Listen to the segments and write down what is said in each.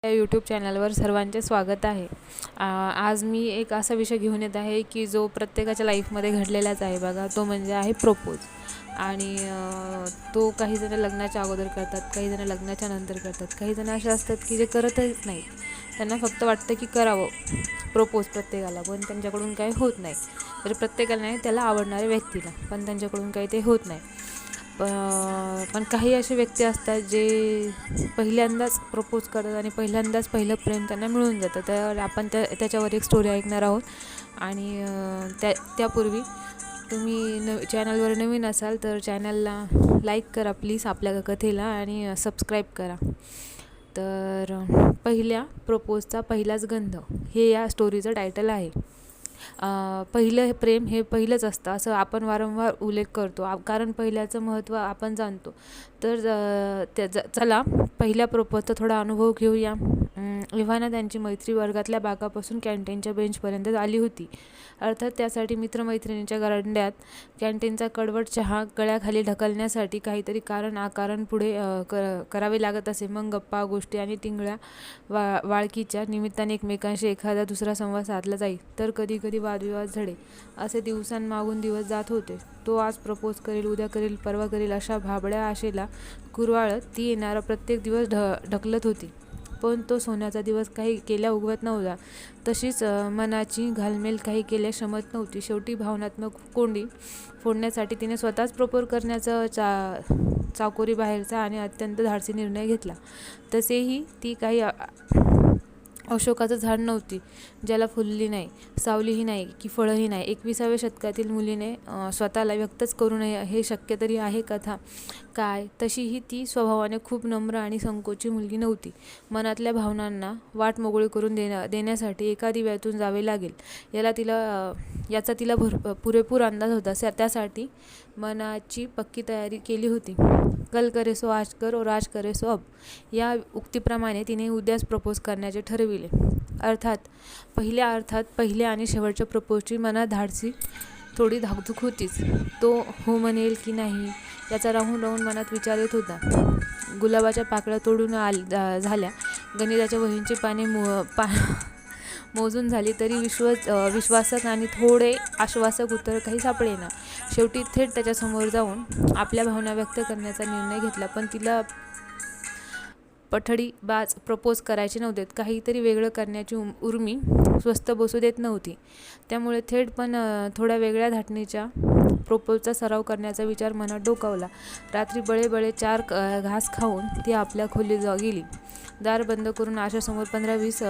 या यूट्यूब चॅनलवर सर्वांचे स्वागत आहे. आज मी एक असा विषय घेऊन येत आहे की जो प्रत्येकाच्या लाईफमध्ये घडलेलाच आहे बघा. तो म्हणजे आहे प्रपोज. आणि तो काही जण लग्नाच्या अगोदर करतात, काही जण लग्नाच्या नंतर करतात, काही जण असे असतात की जे करतच नाहीत. त्यांना फक्त वाटतं की करावं प्रपोज प्रत्येकाला, पण त्यांच्याकडून काही होत नाही. म्हणजे प्रत्येकाला नाही, त्याला आवडणाऱ्या व्यक्तीला, पण त्यांच्याकडून काही ते होत नाही. पण काही असे व्यक्ती असतात जे पहिल्यांदाच प्रपोज करतात आणि पहिल्यांदाच पहिलं प्रेम त्यांना मिळून जातं. तर आपण त्याच्यावर एक स्टोरी ऐकणार आहोत. आणि त्यापूर्वी तुम्ही चॅनलवर नवीन असाल तर चॅनलला लाईक करा प्लीज आपल्या कथेला, आणि सबस्क्राईब करा. तर पहिल्या प्रपोजचा पहिलाच गंध हे या स्टोरीचं टायटल आहे. पहिलं प्रेम हे पहिलंच असतं असं आपण वारंवार उल्लेख करतो, कारण पहिल्याचं महत्त्व आपण जाणतो. तर चला पहिल्या प्रपोजचा थोडा अनुभव घेऊया. इव्हाना त्यांची मैत्री वर्गातल्या बागापासून कॅन्टीनच्या बेंचपर्यंत आली होती. अर्थात त्यासाठी मित्रमैत्रिणींच्या गरांड्यात कॅन्टीनचा कडवट चहा गळ्याखाली ढकलण्यासाठी काहीतरी कारण पुढे करावे लागत असे. मग गप्पा गोष्टी आणि टिंगळ्या वाळकीच्या निमित्ताने एकमेकांशी एखादा दुसरा संवाद साधला जाई. तर कधी कधी वादविवाद झडे. असे दिवसांमागून दिवस जात होते. तो आज प्रपोज करेल, उद्या करेल, परवा करेल अशा भाबड्या आशेला कुरवाळत ती येणारा प्रत्येक दिवस ढकलत होती. पण तो सोन्याचा दिवस काही केल्या उगवत नव्हता. तशीच मनाची घालमेल काही केल्या शमत नव्हती. शेवटी भावनात्मक कोंडी फोडण्यासाठी तिने स्वतःच प्रपोज करण्याचा चाकोरी बाहेरचा आणि अत्यंत धाडसी निर्णय घेतला. तसेही ती काही अशोकाचं झाड नव्हती ज्याला फुलली नाही, सावलीही नाही की फळंही नाही. 21व्या शतकातील मुलीने स्वतःला व्यक्तच करू नये हे शक्य तरी आहे कथा काय? तशीही ती स्वभावाने खूप नम्र आणि संकोची मुलगी नव्हती. मनातल्या भावनांना वाट मोकळी करून देण्यासाठी एका दिव्यातून जावे लागेल याचा तिला पुरेपूर अंदाज होता. त्यासाठी मनाची पक्की तयारी केली होती. कल करे सो आज कर और आज करे सो अब या उक्तीप्रमाणे तिने उद्याच प्रपोज करण्याचे ठरविले. अर्थात पहिल्या आणि शेवटच्या प्रपोजची मनात धाडसी थोडी धाकधूक होतीच. तो हो म्हणेल की नाही याचा राहून मनात विचार येत होता. गुलाबाच्या पाकळ्या तोडून झाल्या, गणिताच्या वहींची पाने मोजून झाली, तरी विश्वासक आणि थोडे आश्वासक उत्तर काही सापडेना. शेवटी थेट त्याच्यासमोर जाऊन आपल्या भावना व्यक्त करण्याचा निर्णय घेतला. पण तिला पठडीबाज प्रपोज करायचे नव्हते. काहीतरी वेगळं करण्याची उर्मी स्वस्थ बसू देत नव्हती. त्यामुळे थेट पण थोड्या वेगळ्या धाटणीच्या प्रपोजचा सराव करण्याचा विचार मनात डोकावला. रात्री बळे 4 घास खाऊन ती आपल्या खोलीत गेली. दार बंद करून आशासमोर 15-20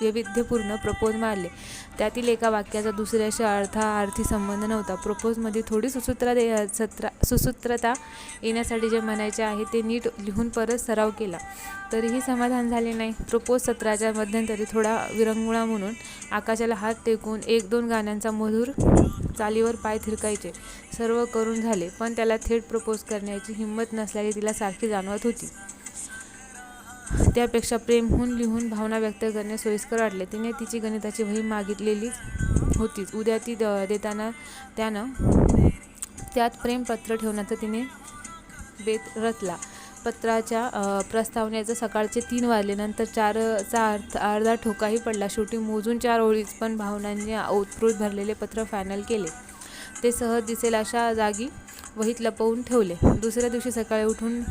वैविध्यपूर्ण प्रपोज मारले. त्यातील एका वाक्याचा दुसऱ्याशी अर्थी संबंध नव्हता. प्रपोजमध्ये थोडी सुसूत्रता येण्यासाठी जे म्हणायचे आहे ते नीट लिहून परत सराव केला, तरीही समाधान झाले नाही. प्रपोज सत्राच्या मध्यंतरी थोडा विरंगुळा म्हणून आकाशाला हात टेकून 1-2 गाण्यांचा मधुर चालीवर पाय थिरकायचे सर्व करून झाले. पण त्याला थेट प्रपोज करण्याची हिंमत नसल्याची तिला सारखी जाणवत होती. त्यापेक्षा प्रेमहून लिहून भावना व्यक्त करणे सोयीस्कर वाटले. तिने तिची गणिताची वही मागितलेलीच होतीच. उद्या ती देताना त्यानं त्यात प्रेमपत्र ठेवण्याचा तिने बेत रचला. पत्राच्या प्रस्तावनेचं सकाळचे 3 वाजले. नंतर 4चा अर्धा ठोकाही पडला. शेवटी मोजून 4 ओळीच, पण भावनांनी ओतप्रोत भरलेले पत्र फायनल केले. ते सहज दिसेल अशा जागी वहीत लपवून ठेवले. दुसऱ्या दिवशी सकाळी उठून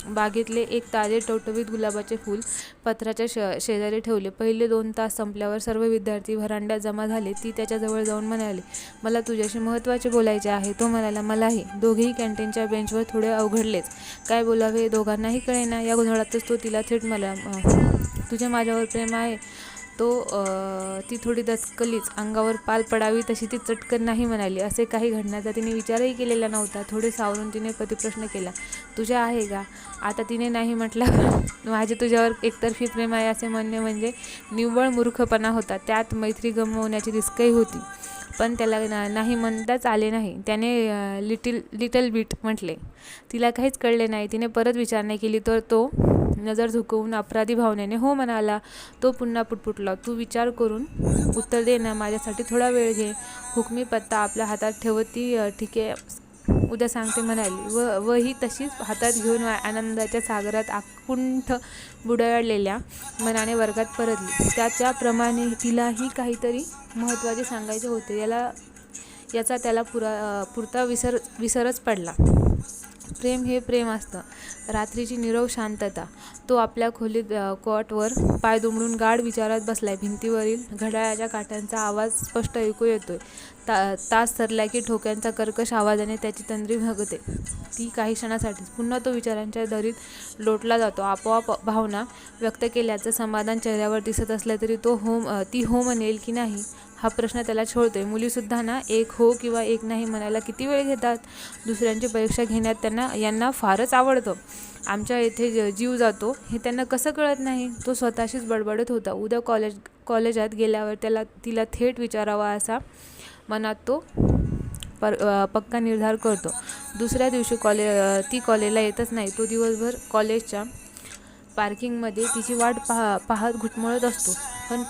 बागेतले एक ताजे टवटवीत गुलाबाचे फूल पत्राच्या शेजारी ठेवले. पहिले 2 तास संपल्यावर सर्व विद्यार्थी व्हरांड्यात जमा झाले. ती त्याच्याजवळ जाऊन म्हणाली, मला तुझ्याशी महत्त्वाचे बोलायचे आहे. तो म्हणाला, मलाही. दोघेही कॅन्टीनच्या बेंचवर थोडे अवघडलेच. काय बोलावे दोघांनाही कळेना. या गोंधळातच तो तिला थेट मला तुझे माझ्यावर प्रेम आहे. ती थोडी दचकलीच. अंगावर पाल पडावी तशी ती चटकन नाही म्हणाली. असे काही घडण्याचा तिने विचारही केलेला नव्हता. थोडे सावरून तिने प्रतिप्रश्न केला, तुझ्या आहे का? आता तिने नाही म्हटलं. माझे तुझ्यावर एकतर्फी प्रेम आहे असे म्हणणे म्हणजे निव्वळ मूर्खपणा होता. त्यात मैत्री गमवण्याची रिस्कही होती. पण त्याला नाही म्हणताच आले नाही. त्याने लिटल बिट म्हटले. तिला काहीच कळले नाही. तिने परत विचारणा केली तर तो नजर झुकवून अपराधी भावनेने हो म्हणाला. तो पुन्हा पुटपुटला, तू विचार करून उत्तर दे ना, माझ्यासाठी थोडा वेळ घे. हुकमी पत्ता आपल्या हातात ठेवत ती उद्या सांगते म्हणाली व ही तशीच हातात घेऊन आनंदाच्या सागरात आकुंठ बुडालेल्या मनाने वर्गात परतली. त्याप्रमाणे तिलाही काहीतरी महत्त्वाचे सांगायचे होते. याचा त्याला पुरता विसरच पडला. प्रेम हे प्रेम असतं. रात्रीची नीरव शांतता. तो आपल्या खोलीत कॉटवर पाय दुमडून गाढ विचारात बसलाय. भिंतीवरील घड्याळाच्या काट्यांचा आवाज स्पष्ट ऐकू येतोय. तास सरला की ठोक्यांचा कर्कश आवाजाने त्याची तंद्री भगते. ती काही क्षणासाठीच. पुन्हा तो विचारांच्या दरीत लोटला जातो. आपोआप भावना व्यक्त केल्याचं समाधान चेहऱ्यावर दिसत असलं तरी ती हो म्हणेल की नाही हा प्रश्न त्याला छळतोय. मुलीसुद्धा ना, एक हो किंवा एक नाही म्हणायला किती वेळ घेतात. दुसऱ्यांची परीक्षा घेण्यात यांना फारच आवडतं. आमच्या येथे जीव जातो हे त्यांना कसं कळत नाही. तो स्वतःशीच बडबडत होता. उद्या कॉलेजात गेल्यावर तिला थेट विचारावा असा मनात तो पक्का निर्धार करतो. दुसऱ्या दिवशी ती कॉलेजला येतच नाही. तो दिवसभर कॉलेजच्या पार्किंगमध्ये तिची वाट पाहत घुटमळत असतो. पण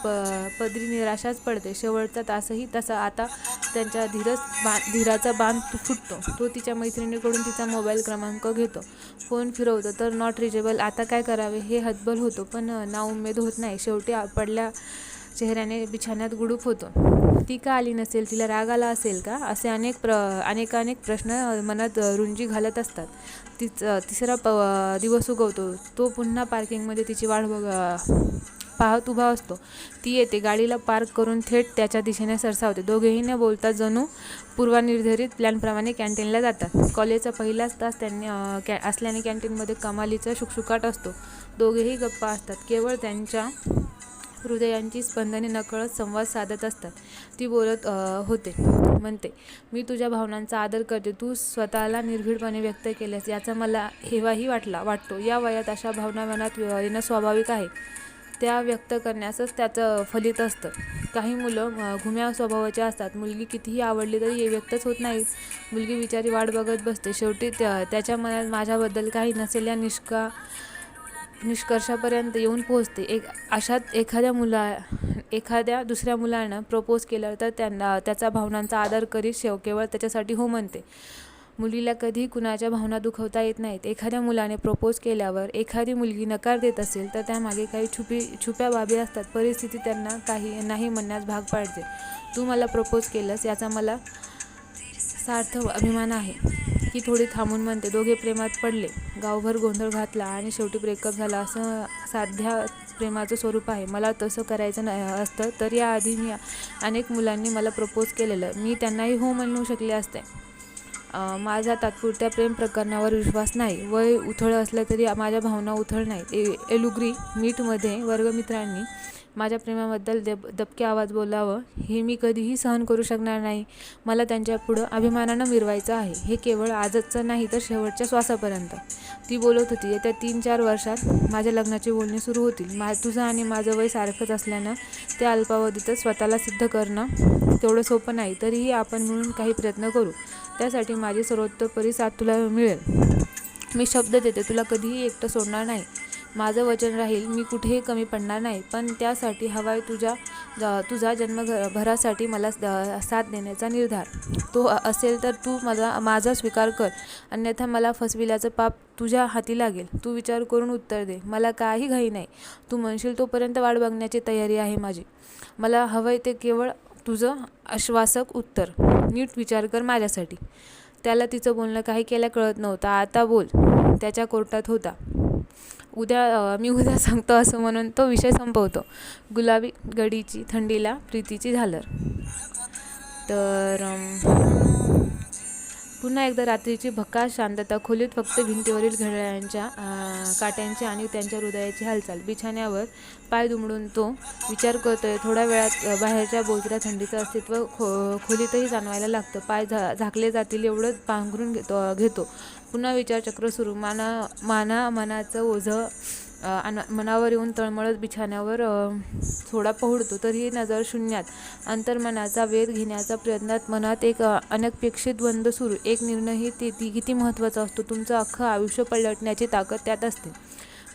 पदरी निराशाच पडते. शेवटचा तासही तसा. आता त्यांच्या धीराचा बांध फुटतो. तो तिच्या मैत्रिणीकडून तिचा मोबाईल क्रमांक घेतो. फोन फिरवतो तर नॉट रिचेबल. आता काय करावे हे हतबल होतो, पण नाउमेद होत नाही. शेवटी पडल्या चेहऱ्याने बिछाण्यात गुडूप होतो. ती का आली नसेल? तिला राग आला असेल का? असे अनेक प्रश्न मनात रुंजी घालत असतात. तिसरा दिवस उगवतो. तो पुन्हा पार्किंगमध्ये तिची वाट पाहत उभा असतो. ती येते. गाडीला पार्क करून थेट त्याच्या दिशेने सरसावते. दोघेही न बोलता जणू पूर्वनिर्धारित प्लॅनप्रमाणे कॅन्टीनला जातात. कॉलेजचा पहिलाच तास असल्याने कॅन्टीनमध्ये कमालीचा शुकशुकाट असतो. दोघेही गप्पा असतात. केवळ त्यांच्या हृदयांची स्पंदने नकळत संवाद साधत असतात. ती बोलत म्हणते, मी तुझ्या भावनांचा आदर करते. तू स्वतःला निर्भीडपणे व्यक्त केल्यास याचा मला हेवाही वाटतो. या वयात अशा भावना मनात येणं स्वाभाविक आहे. त्या व्यक्त करण्यासच त्याचं फलित असतं. काही मुलं घुम्या स्वभावाचे असतात. मुलगी कितीही आवडली तरी व्यक्तच होत नाही. मुलगी बिचारी वाट बघत बसते. शेवटी त्याच्या मनात माझ्याबद्दल काही नसेल या निष्कर्षापर्यंत येऊन पोहोचते. अशात एखाद्या दुसऱ्या मुलानं प्रपोज केलं तर त्याचा भावनांचा आदर करीत केवळ त्याच्यासाठी हो म्हणते. मुलीला कधीही कुणाच्या भावना दुखवता येत नाहीत. एखाद्या मुलाने प्रपोज केल्यावर एखादी मुलगी नकार देत असेल तर त्यामागे काही छुप्या बाबी असतात. परिस्थिती त्यांना काही नाही म्हणण्यास भाग पाडते. तू मला प्रपोज केलंस याचा मला सार्थ अभिमान आहे, की थोडी थांबून म्हणते. दोघे प्रेमात पडले. गावभर गोंधळ घातला आणि शेवटी ब्रेकअप झाला. असं साध्या प्रेमाचं स्वरूप आहे. मला तसं करायचं असतं तर याआधी अनेक मुलांनी मला प्रपोज केलेलं. मी त्यांनाही हो म्हणू शकले असते. माझा तात्पुरत्या प्रेम प्रकरणावर विश्वास नाही. वय उथळ असलं तरी माझ्या भावना उथळ नाहीत. एलुग्री मीटमध्ये वर्गमित्रांनी माझ्या प्रेमाबद्दल दबके आवाज बोलावं हे मी कधीही सहन करू शकणार नाही. मला त्यांच्यापुढं अभिमानानं मिरवायचं आहे. हे केवळ आजचं नाही तर शेवटच्या श्वासापर्यंत. ती बोलत होती, येत्या 3-4 वर्षात माझ्या लग्नाची बोलणी सुरू होतील. तुझं आणि माझं वय सारखंच असल्यानं त्या अल्पावधीतच स्वतःला सिद्ध करणं तेवढं सोपं नाही. तरीही आपण मिळून काही प्रयत्न करू. त्यासाठी माझी सर्वतोपरी साथ तुला मिळेल. मी शब्द देते, तुला कधीही एकटं सोडणार नाही. माझं वचन राहील, मी कुठेही कमी पडणार नाही. पण त्यासाठी हवाय तुझा जन्मभरासाठी मला साथ देण्याचा निर्धार. तो असेल तर तू माझा स्वीकार कर, अन्यथा मला फसविल्याचं पाप तुझ्या हाती लागेल. तू विचार करून उत्तर दे. मला काही घाई नाही. तू म्हणशील तोपर्यंत वाट बघण्याची तयारी आहे माझी. मला हवंय ते केवळ तुझं आश्वासक उत्तर. नीट विचार कर माझ्यासाठी. त्याला तिचं बोलणं काही केल्या कळत नव्हतं. आता बोल त्याच्या कोर्टात होता. मी उद्या सांगतो असं म्हणून तो विषय संपवतो. गुलाबी गडीची थंडीला प्रीतीची झालर. तर पुन्हा एकदा रात्रीची भकास शांतता. खोलीत फक्त भिंतीवरील घड्याळांच्या काट्यांची आणि त्यांच्या हृदयाची हालचाल. बिछाण्यावर पाय दुमडून तो विचार करतोय. थोड्या वेळात बाहेरच्या बोचऱ्या थंडीचं अस्तित्व खोलीतही जाणवायला लागतं. पाय झाकले जातील एवढं पांघरून घेतो. पुन्हा विचारचक्र सुरू. मनाचं ओझं मनावर येऊन तळमळत बिछाण्यावर थोडा पहुडतो. तरीही नजर शून्यात. अंतर्मनाचा वेध घेण्याच्या प्रयत्नात मनात एक अनपेक्षित द्वंद्व सुरू. एक निर्णयही किती महत्त्वाचा असतो. तुमचं अख्खं आयुष्य पलटण्याची ताकद त्यात असते.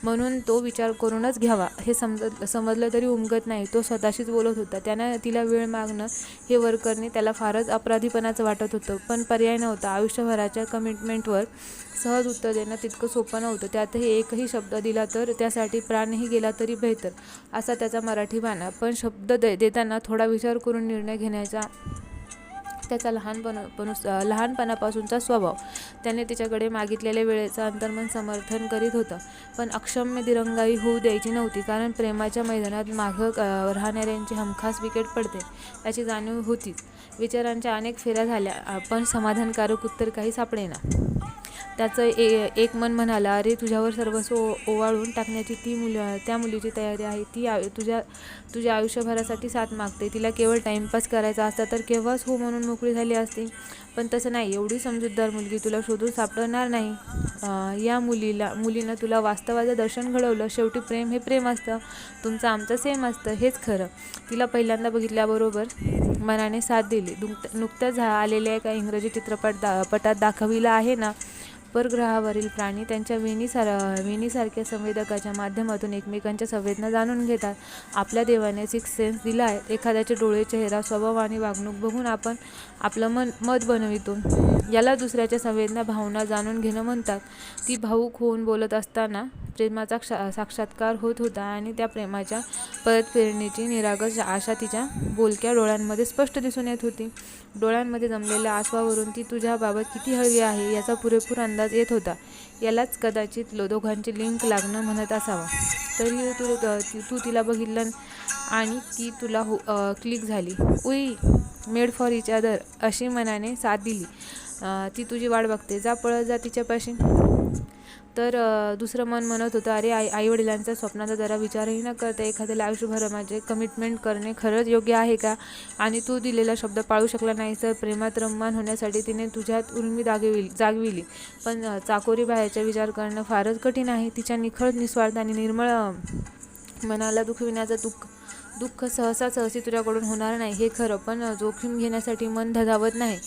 म्हणून तो विचार करूनच घ्यावा हे समजलं तरी उमगत नाही. तो स्वतःशीच बोलत होता. त्यानं तिला वेळ मागणं हे वर करणे त्याला फारच अपराधीपणाचं वाटत होतं, पण पर्याय नव्हता. आयुष्यभराच्या कमिटमेंटवर सहज उत्तर देणं तितकं सोपं नव्हतं. त्यातही एकही शब्द दिला तर त्यासाठी प्राणही गेला तरी बेहतर, असा त्याचा मराठी बाणा. पण शब्द देताना थोडा विचार करून निर्णय घेण्याचा त्याचा लहानपणापासूनचा स्वभाव. त्याने तिच्याकडे मागितलेल्या वेळेचं अंतर्मन समर्थन करीत होतं, पण अक्षम्य दिरंगाई होऊ द्यायची नव्हती. कारण प्रेमाच्या मैदानात मागं राहणाऱ्यांची हमखास विकेट पडते याची जाणीव होतीच. विचारांच्या अनेक फेऱ्या झाल्या, पण समाधानकारक उत्तर काही सापडेना. त्याचं एक मन म्हणालं, अरे तुझ्यावर सर्वस्व ओवाळून टाकण्याची त्या मुलीची तयारी आहे. ती तुझ्या आयुष्यभरासाठी साथ मागते. तिला केवळ टाईमपास करायचा असता तर केव्हाच हो म्हणून मोकळी झाली असती. पण तसं नाही. एवढी समजूतदार मुलगी तुला शोधून सापडणार नाही. या मुलीनं तुला वास्तवाचं दर्शन घडवलं. शेवटी प्रेम हे प्रेम असतं. तुमचं आमचं सेम असतं, हेच खरं. तिला पहिल्यांदा बघितल्याबरोबर मनाने साथ दिली. नुकत्याच आलेल्या एका इंग्रजी चित्रपटात दाखविलं आहे ना, परग्रहावरील प्राणी त्यांच्या वेणीसारख्या संवेदकाच्या माध्यमातून एकमेकांच्या संवेदना जाणून घेतात. आपल्या देवाने सिक्स सेन्स दिला आहे. एखाद्याचे डोळे, चेहरा, स्वभाव आणि वागणूक बघून आपण आपलं मत बनवितो. याला दुसऱ्याच्या संवेदना, भावना जाणून घेणं म्हणतात. ती भावूक होऊन बोलत असताना प्रेमाचा साक्षात्कार होत होता आणि त्या प्रेमाच्या परतफेडणीची निरागस आशा तिच्या बोलक्या डोळ्यांमध्ये स्पष्ट दिसून येत होती. डोळ्यांमध्ये जमलेल्या आसवावरून ती तुझ्याबाबत किती हळवी आहे याचा पुरेपूर अंदाज येत होता. यालाच कदाचित दोघांची लिंक लागणं म्हणत असावं. तरी तू तिला बघितलं आणि ती तुला क्लिक झाली. उई, मेड फॉर इच अदर अशी मनाने साथ दिली. ती तुझी वाट बघते, जा पळत जा तिच्यापाशी. तर दुसरं मन म्हणत होतं, अरे आईवडिलांच्या स्वप्नाचा जरा विचारही न करता एखाद्याला आयुष्यभर माझे कमिटमेंट करणे खरंच योग्य आहे का? आणि तू दिलेला शब्द पाळू शकला नाहीस तर प्रेमात रममाण होण्यासाठी तिने तुझ्यात उर्मी जागविली. पण चाकोरी बाहेरचा विचार करणं फारच कठीण आहे. तिच्या निखळ, निस्वार्थ आणि निर्मळ मनाला दुखविण्याचं दुःख सहसा तुझ्याकडून होणार नाही हे खरं, पण जोखीम घेण्यासाठी मन धजावत नाही.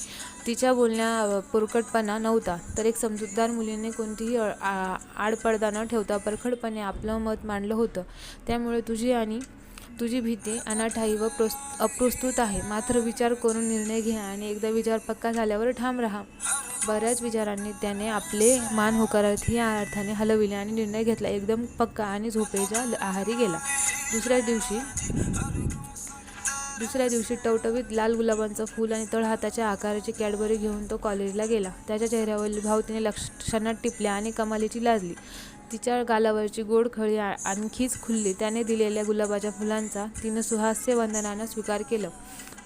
तिच्या बोलण्या पोरकटपणा नव्हता, तर एक समजूतदार मुलीने कोणतीही आडपडदा न ठेवता परखडपणे आपलं मत मांडलं होतं. त्यामुळे तुझी भीती अनाठायी व अप्रस्तुत आहे. मात्र विचार करून निर्णय घ्या आणि एकदा विचार पक्का झाल्यावर ठाम राहा. बऱ्याच विचारांनी त्याने आपले मान होकारार्थी या अर्थाने हलविले आणि निर्णय घेतला. एकदम पक्का आणि झोपेच्या आहारी गेला. दुसऱ्या दिवशी टवटवीत लाल गुलाबांचं फूल आणि तळहाताच्या आकाराची कॅडबरी घेऊन तो कॉलेजला गेला. त्याच्या चेहऱ्यावरील भाव तिने क्षणात टिपल्या आणि कमालीची लाजली. तिच्या गालावरची गोड खळी आणखीच खुलली. त्याने दिलेल्या गुलाबाच्या फुलांचा तिनं सुहास्य वंदनानं स्वीकार केलं.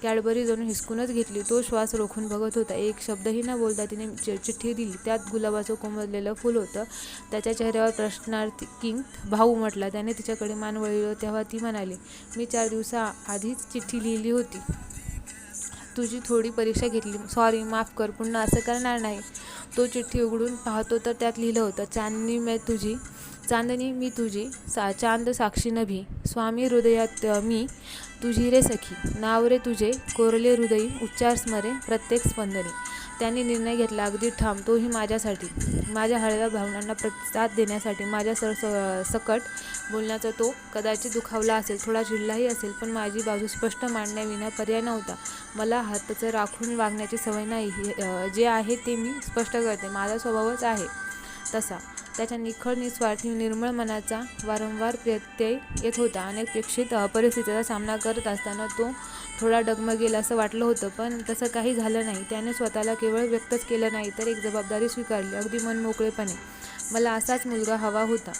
कॅडबरी जणू हिसकूनच घेतली. तो श्वास रोखून बघत होता. एक शब्दही न बोलता तिने चिठ्ठी दिली. त्यात गुलाबाचं कोमललेलं फूल होतं. त्याच्या चेहऱ्यावर प्रश्नार्थी भाव उमटला. त्याने तिच्याकडे मान वळवलं तेव्हा ती म्हणाली, मी 4 दिवसाआधीच चिठ्ठी लिहिली होती. तुझी थोडी परीक्षा घेतली. सॉरी, माफ कर, पुन्हा असं करणार नाही. तो चिठ्ठी उघडून पाहतो तर त्यात लिहिलं होतं, चांदनी मी तुझी चांद साक्षी नभी, स्वामी हृदयात मी तुझी रे सखी, नाव रे तुझे कोरले हृदयी, उच्चार स्मरे प्रत्येक स्पंदनी. त्यांनी निर्णय घेतला, अगदी ठाम, तोही माझ्यासाठी. माझ्या हळव्या भावनांना प्रतिसाद देण्यासाठी. माझ्या सकट बोलण्याचा तो कदाचित दुखावला असेल, थोडा चिडलाही असेल, पण माझी बाजू स्पष्ट मांडण्याविना पर्याय नव्हता. मला हातचं राखून वागण्याची सवय नाही. जे आहे ते मी स्पष्ट करते. माझा स्वभावच आहे तसा. त्याच्या निखळ, निस्वार्थी, निर्मळ मनाचा वारंवार प्रत्यय येत होता. अनेक प्रेक्षित परिस्थितीचा सामना करत असताना तो थोडा डगमगेल असं वाटलं होतं, पण तसं काही झालं नाही. त्याने स्वतःला केवळ व्यक्तच केलं नाही, तर एक जबाबदारी स्वीकारली, अगदी मनमोकळेपणे. मला असाच मुलगा हवा होता.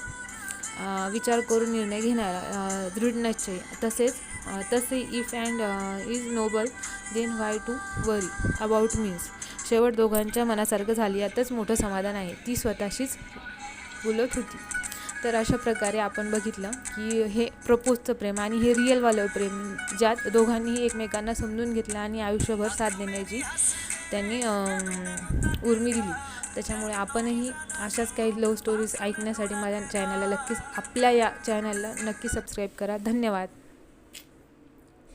विचार करून निर्णय घेणारा, दृढ निश्चय. तसे if end is noble then why to worry about means. शेवट दोघांच्या मनासारखं झाली, यातच मोठं समाधान आहे, ती स्वतःशीच बोलत होती. तर अशा प्रकारे आपण बघितलं की हे प्रपोजचं प्रेम आणि हे रिअलवालं प्रेम, ज्यात दोघांनीही एकमेकांना समजून घेतलं आणि आयुष्यभर साथ देण्याची त्यांनी उर्मी दिली. त्याच्यामुळे आपणही अशाच काही लव्ह स्टोरीज ऐकण्यासाठी आपल्या या चॅनलला नक्की सबस्क्राईब करा. धन्यवाद.